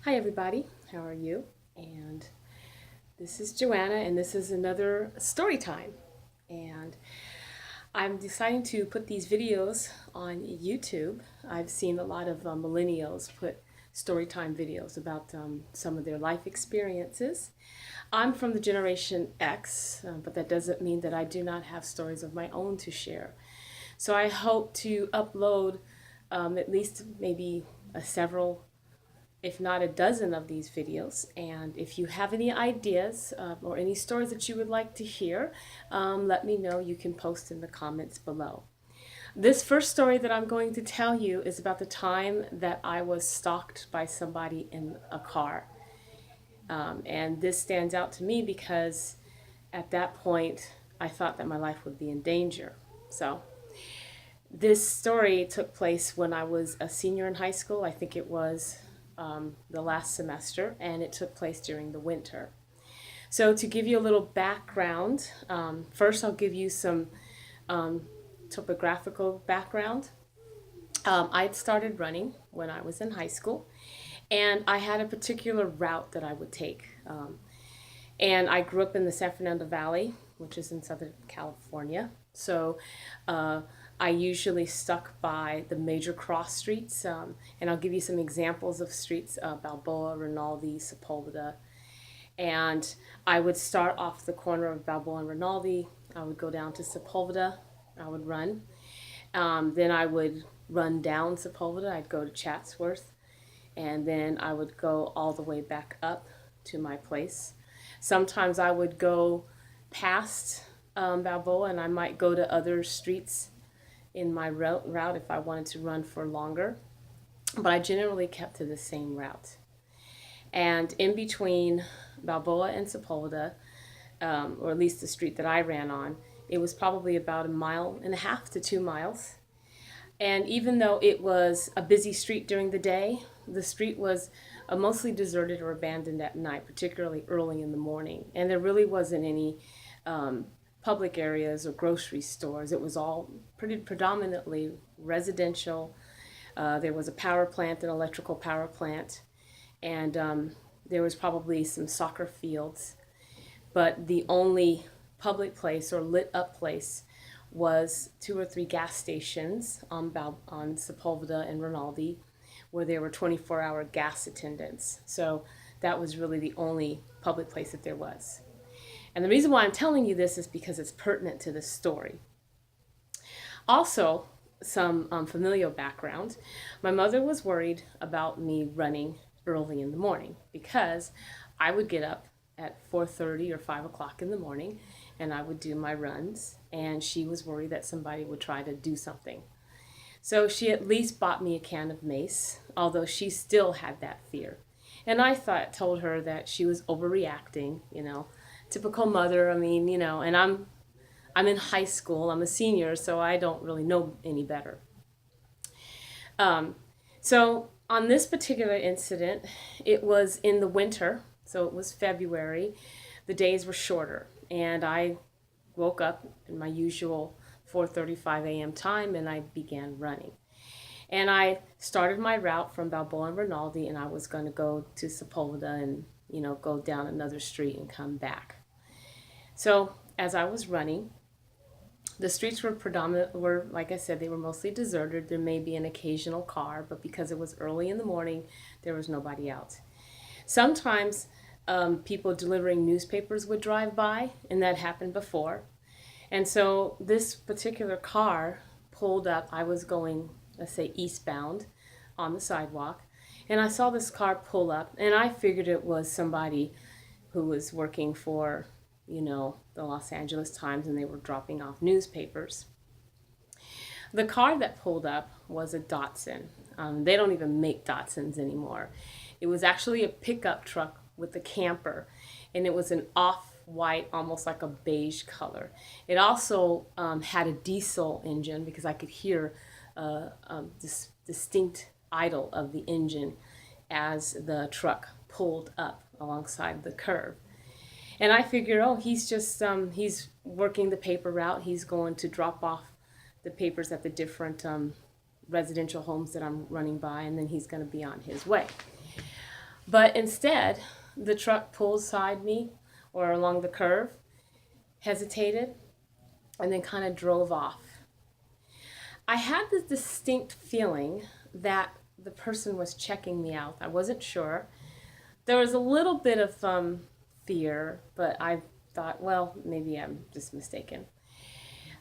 Hi everybody, how are you? And this is Joanna and this is another story time. And I'm deciding to put these videos on YouTube. I've seen a lot of millennials put story time videos about some of their life experiences. I'm from the Generation X, but that doesn't mean that I do not have stories of my own to share. So I hope to upload at least maybe several if not a dozen of these videos. And if you have any ideas or any stories that you would like to hear, let me know. You can post in the comments below. This first story that I'm going to tell you is about the time that I was stalked by somebody in a car. And this stands out to me because at that point, I thought that my life would be in danger. So this story took place when I was a senior in high school. I think it was the last semester, and it took place during the winter. So, to give you a little background, first I'll give you some topographical background. I had started running when I was in high school, and I had a particular route that I would take. And I grew up in the San Fernando Valley, which is in Southern California. So I usually stuck by the major cross streets, and I'll give you some examples of streets: Balboa, Rinaldi, Sepulveda. And I would start off the corner of Balboa and Rinaldi. I would go down to Sepulveda. I would run. Then I would run down Sepulveda. I'd go to Chatsworth, and then I would go all the way back up to my place. Sometimes I would go past Balboa, and I might go to other streets in my route if I wanted to run for longer. But I generally kept to the same route. And in between Balboa and Sepulveda, or at least the street that I ran on, it was probably about a mile and a half to 2 miles. And even though it was a busy street during the day, the street was mostly deserted or abandoned at night, particularly early in the morning. And there really wasn't any public areas or grocery stores. It was all pretty predominantly residential. There was a power plant, an electrical power plant, and there was probably some soccer fields. But the only public place or lit up place was two or three gas stations on Sepulveda and Rinaldi, where there were 24-hour gas attendants. So that was really the only public place that there was. And the reason why I'm telling you this is because it's pertinent to the story. Also, some familial background. My mother was worried about me running early in the morning because I would get up at 4:30 or 5 o'clock in the morning and I would do my runs, and she was worried that somebody would try to do something. So she at least bought me a can of mace, although she still had that fear. And I told her that she was overreacting, typical mother. I mean, and I'm in high school. I'm a senior, so I don't really know any better. So on this particular incident, it was in the winter, so it was February. The days were shorter, and I woke up in my usual 4:35 a.m. time, and I began running. And I started my route from Balboa and Rinaldi, and I was going to go to Sepulveda and go down another street and come back. So as I was running, the streets were, like I said, they were mostly deserted. There may be an occasional car, but because it was early in the morning, there was nobody out. Sometimes people delivering newspapers would drive by, and that happened before. And so this particular car pulled up. I was going, let's say, eastbound on the sidewalk, and I saw this car pull up, and I figured it was somebody who was working for, the Los Angeles Times, and they were dropping off newspapers. The car that pulled up was a Datsun. They don't even make Datsuns anymore. It was actually a pickup truck with a camper, and it was an off-white, almost like a beige color. It also had a diesel engine because I could hear this distinct idle of the engine as the truck pulled up alongside the curb. And I figured, oh, he's just he's working the paper route. He's going to drop off the papers at the different residential homes that I'm running by, and then he's going to be on his way. But instead, the truck pulled beside me or along the curve, hesitated, and then kind of drove off. I had this distinct feeling that the person was checking me out. I wasn't sure. There was a little bit of fear, but I thought, well, maybe I'm just mistaken.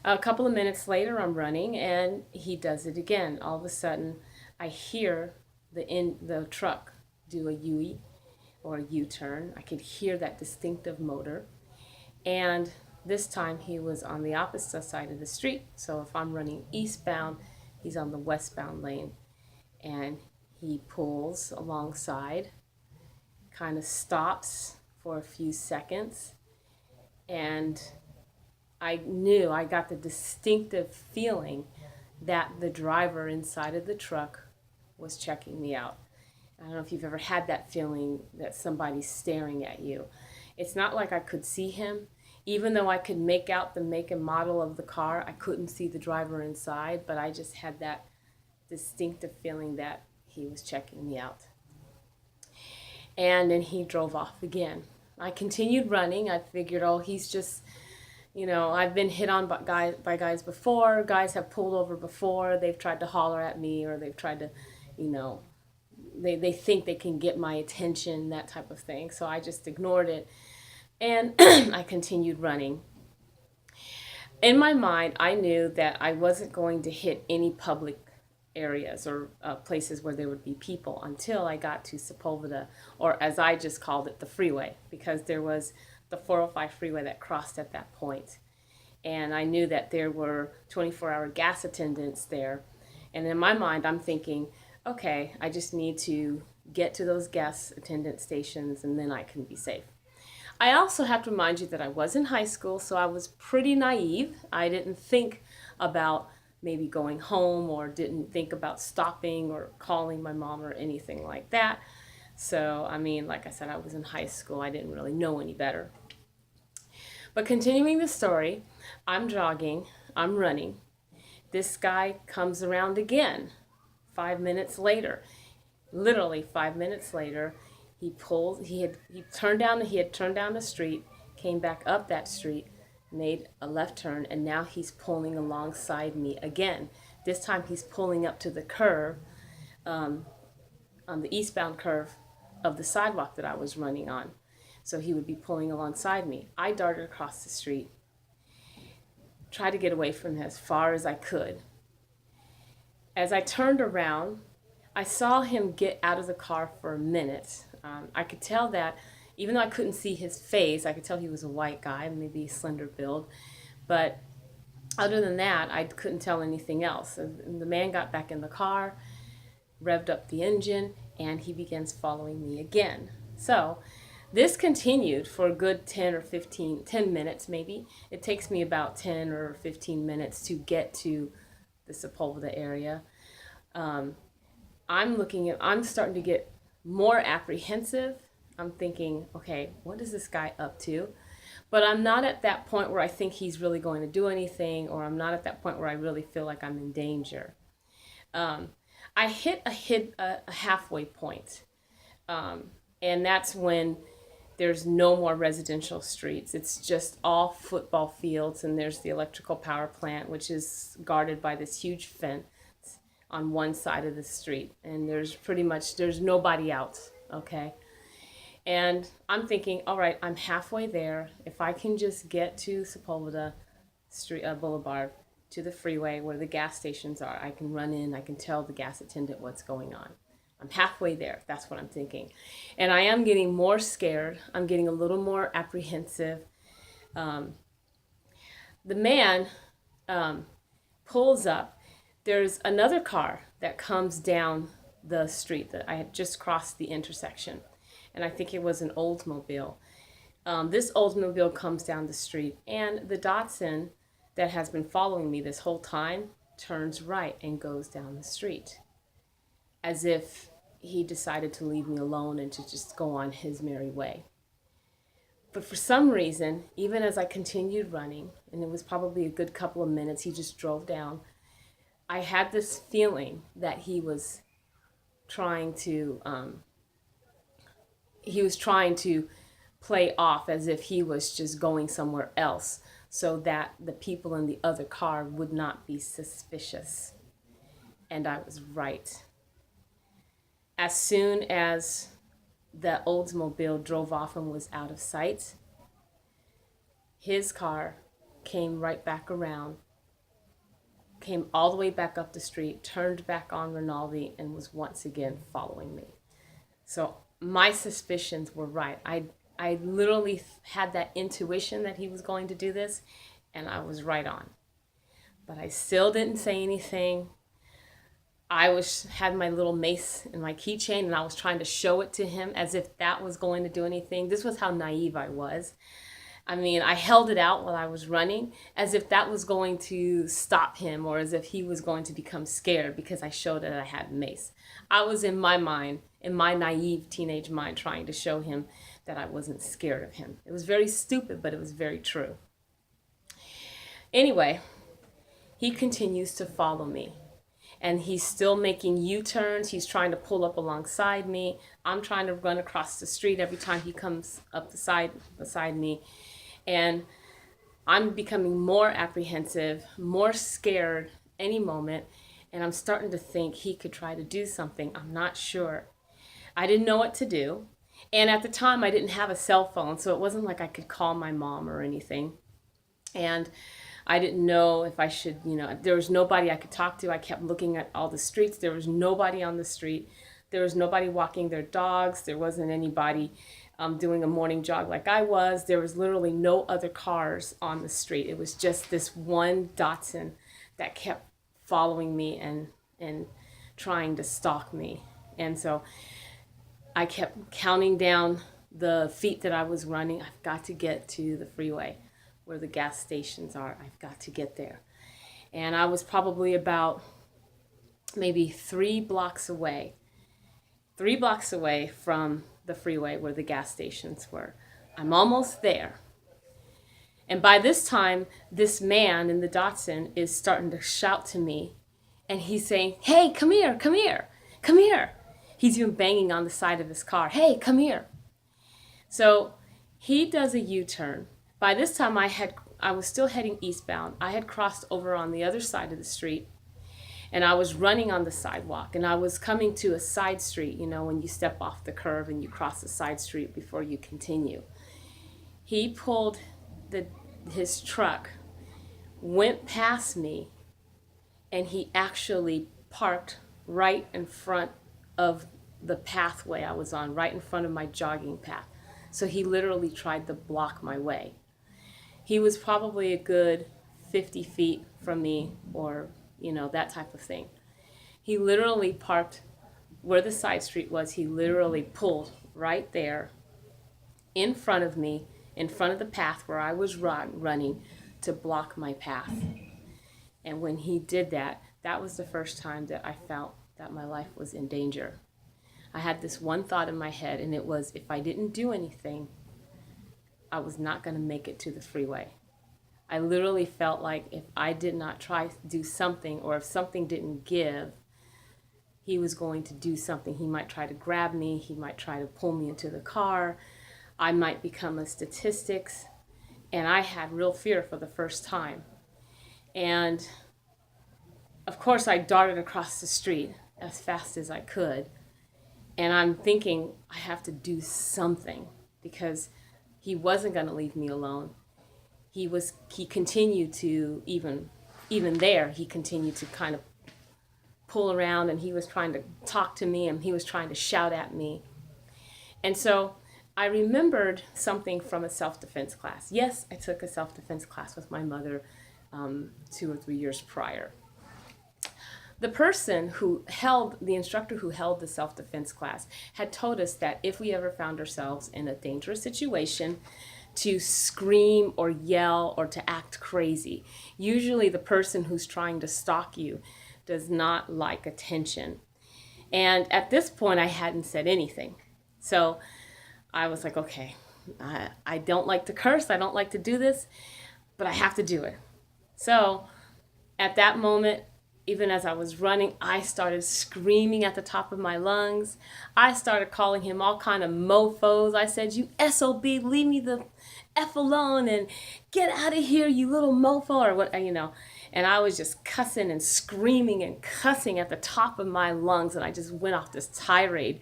A couple of minutes later, I'm running, and he does it again. All of a sudden, I hear the truck do a U-E or a U-turn. I could hear that distinctive motor, and this time he was on the opposite side of the street. So if I'm running eastbound, he's on the westbound lane, and he pulls alongside, kind of stops for a few seconds, and I got the distinctive feeling that the driver inside of the truck was checking me out. I don't know if you've ever had that feeling that somebody's staring at you. It's not like I could see him. Even though I could make out the make and model of the car, I couldn't see the driver inside, but I just had that distinctive feeling that he was checking me out. And then he drove off again. I continued running. I figured, oh, he's just, I've been hit on by guys before. Guys have pulled over before. They've tried to holler at me, or they've tried to, they think they can get my attention, that type of thing. So I just ignored it. And I continued running. In my mind, I knew that I wasn't going to hit any public areas or places where there would be people until I got to Sepulveda, or as I just called it, the freeway, because there was the 405 freeway that crossed at that point. And I knew that there were 24-hour gas attendants there. And in my mind, I'm thinking, okay, I just need to get to those gas attendant stations and then I can be safe. I also have to remind you that I was in high school, so I was pretty naive. I didn't think about maybe going home, or didn't think about stopping or calling my mom or anything like that. So, like I said, I was in high school. I didn't really know any better. But continuing the story, I'm jogging, I'm running. This guy comes around again 5 minutes later. Literally 5 minutes later, he had turned down the street, came back up that street, made a left turn, and now he's pulling alongside me again. This time he's pulling up to the curve, on the eastbound curve of the sidewalk that I was running on. So he would be pulling alongside me. I darted across the street, tried to get away from him as far as I could. As I turned around, I saw him get out of the car for a minute. I could tell that, even though I couldn't see his face, I could tell he was a white guy, maybe slender build. But other than that, I couldn't tell anything else. And the man got back in the car, revved up the engine, and he begins following me again. So this continued for a good 10 minutes maybe. It takes me about 10 or 15 minutes to get to the Sepulveda area. I'm starting to get more apprehensive. I'm thinking, okay, what is this guy up to? But I'm not at that point where I think he's really going to do anything, or I'm not at that point where I really feel like I'm in danger. I hit a halfway point, and that's when there's no more residential streets. It's just all football fields, and there's the electrical power plant, which is guarded by this huge fence on one side of the street, and there's nobody out, okay? And I'm thinking, all right, I'm halfway there. If I can just get to Sepulveda Boulevard, to the freeway where the gas stations are, I can run in, I can tell the gas attendant what's going on. I'm halfway there, that's what I'm thinking. And I am getting more scared. I'm getting a little more apprehensive. The man pulls up. There's another car that comes down the street that I had just crossed the intersection. And I think it was an Oldsmobile. This Oldsmobile comes down the street, and the Datsun that has been following me this whole time turns right and goes down the street, as if he decided to leave me alone and to just go on his merry way. But for some reason, even as I continued running, and it was probably a good couple of minutes, he just drove down, I had this feeling that he was trying to he was trying to play off as if he was just going somewhere else so that the people in the other car would not be suspicious. And I was right. As soon as the Oldsmobile drove off and was out of sight, his car came right back around, came all the way back up the street, turned back on Rinaldi, and was once again following me. So my suspicions were right. I literally had that intuition that he was going to do this, and I was right on. But I still didn't say anything. Had my little mace and my keychain, and I was trying to show it to him as if that was going to do anything. This was how naive I was. I mean, I held it out while I was running as if that was going to stop him, or as if he was going to become scared because I showed that I had mace. I was in my mind, in my naive teenage mind, trying to show him that I wasn't scared of him. It was very stupid, but it was very true. Anyway, he continues to follow me. And he's still making U-turns. He's trying to pull up alongside me. I'm trying to run across the street every time he comes up the side beside me. And I'm becoming more apprehensive, more scared any moment. And I'm starting to think he could try to do something. I'm not sure. I didn't know what to do. And at the time, I didn't have a cell phone, so it wasn't like I could call my mom or anything. And I didn't know if I should, there was nobody I could talk to. I kept looking at all the streets. There was nobody on the street. There was nobody walking their dogs. There wasn't anybody doing a morning jog like I was. There was literally no other cars on the street. It was just this one Datsun that kept following me and trying to stalk me. And so I kept counting down the feet that I was running. I've got to get to the freeway where the gas stations are. I've got to get there. And I was probably about maybe 3 blocks away from the freeway where the gas stations were. I'm almost there. And by this time, this man in the Datsun is starting to shout to me, and he's saying, "Hey, come here, come here, come here." He's even banging on the side of his car. "Hey, come here." So he does a U-turn. By this time, I was still heading eastbound. I had crossed over on the other side of the street, and I was running on the sidewalk, and I was coming to a side street, when you step off the curve and you cross the side street before you continue. He pulled his truck, went past me, and he actually parked right in front of the pathway I was on, right in front of my jogging path. So he literally tried to block my way. He was probably a good 50 feet from me, or, that type of thing. He literally parked where the side street was. He literally pulled right there in front of me, in front of the path where I was running, to block my path. And when he did that, that was the first time that I felt that my life was in danger. I had this one thought in my head, and it was, if I didn't do anything, I was not going to make it to the freeway. I literally felt like if I did not try to do something, or if something didn't give, he was going to do something. He might try to grab me. He might try to pull me into the car. I might become a statistics. And I had real fear for the first time. And of course, I darted across the street as fast as I could. And I'm thinking, I have to do something, because he wasn't going to leave me alone. He continued to, even there, he continued to kind of pull around, and he was trying to talk to me, and he was trying to shout at me. And so I remembered something from a self-defense class. Yes, I took a self-defense class with my mother 2 or 3 years prior. The instructor who held the self-defense class had told us that if we ever found ourselves in a dangerous situation, to scream or yell or to act crazy. Usually the person who's trying to stalk you does not like attention. And at this point, I hadn't said anything. So I was like, okay, I don't like to curse. I don't like to do this, but I have to do it. So at that moment, even as I was running, I started screaming at the top of my lungs. I started calling him all kind of mofos. I said, "You SOB, leave me the F alone and get out of here, you little mofo," or what. And I was just cussing and screaming and cussing at the top of my lungs. And I just went off this tirade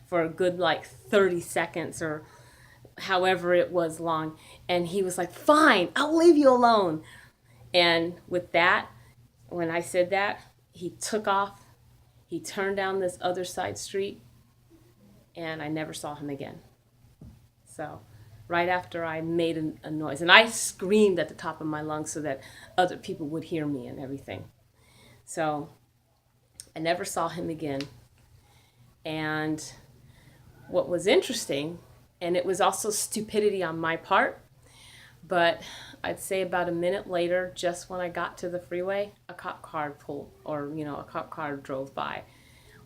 for a good like 30 seconds or however it was long. And he was like, "Fine, I'll leave you alone." And with that, when I said that, he took off. He turned down this other side street, and I never saw him again. So, right after I made a noise, and I screamed at the top of my lungs so that other people would hear me and everything. So, I never saw him again. And what was interesting, and it was also stupidity on my part, but I'd say about a minute later, just when I got to the freeway, a cop car a cop car drove by.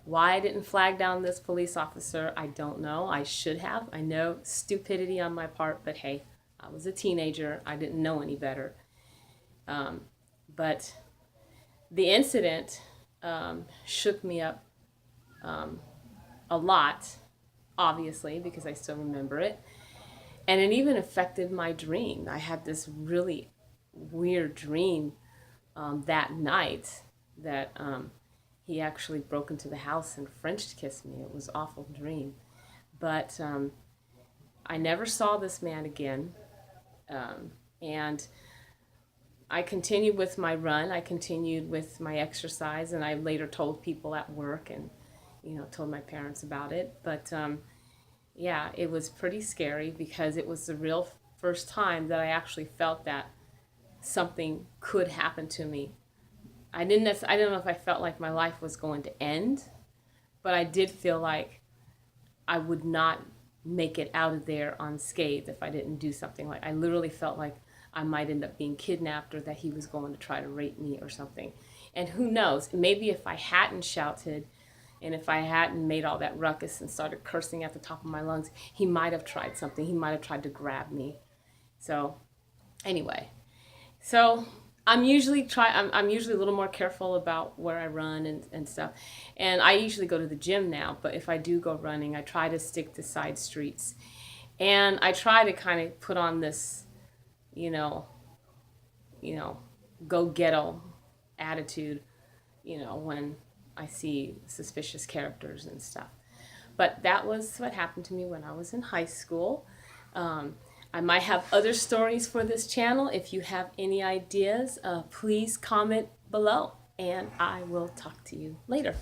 Why I didn't flag down this police officer, I don't know. I should have. I know, stupidity on my part, but hey, I was a teenager. I didn't know any better. But the incident shook me up a lot, obviously, because I still remember it. And it even affected my dream. I had this really weird dream that night that he actually broke into the house and French kissed me. It was an awful dream. But I never saw this man again. And I continued with my run. I continued with my exercise. And I later told people at work and, told my parents about it. But yeah, it was pretty scary because it was the real first time that I actually felt that something could happen to me. I don't know if I felt like my life was going to end, but I did feel like I would not make it out of there unscathed if I didn't do something. Like I literally felt like I might end up being kidnapped or that he was going to try to rape me or something. And who knows, maybe if I hadn't shouted and if I hadn't made all that ruckus and started cursing at the top of my lungs, he might have tried something. He might have tried to grab me. So anyway, I'm usually a little more careful about where I run and stuff. And I usually go to the gym now, but if I do go running, I try to stick to side streets. And I try to kind of put on this, go ghetto attitude, when I see suspicious characters and stuff. But that was what happened to me when I was in high school. I might have other stories for this channel. If you have any ideas, please comment below, and I will talk to you later.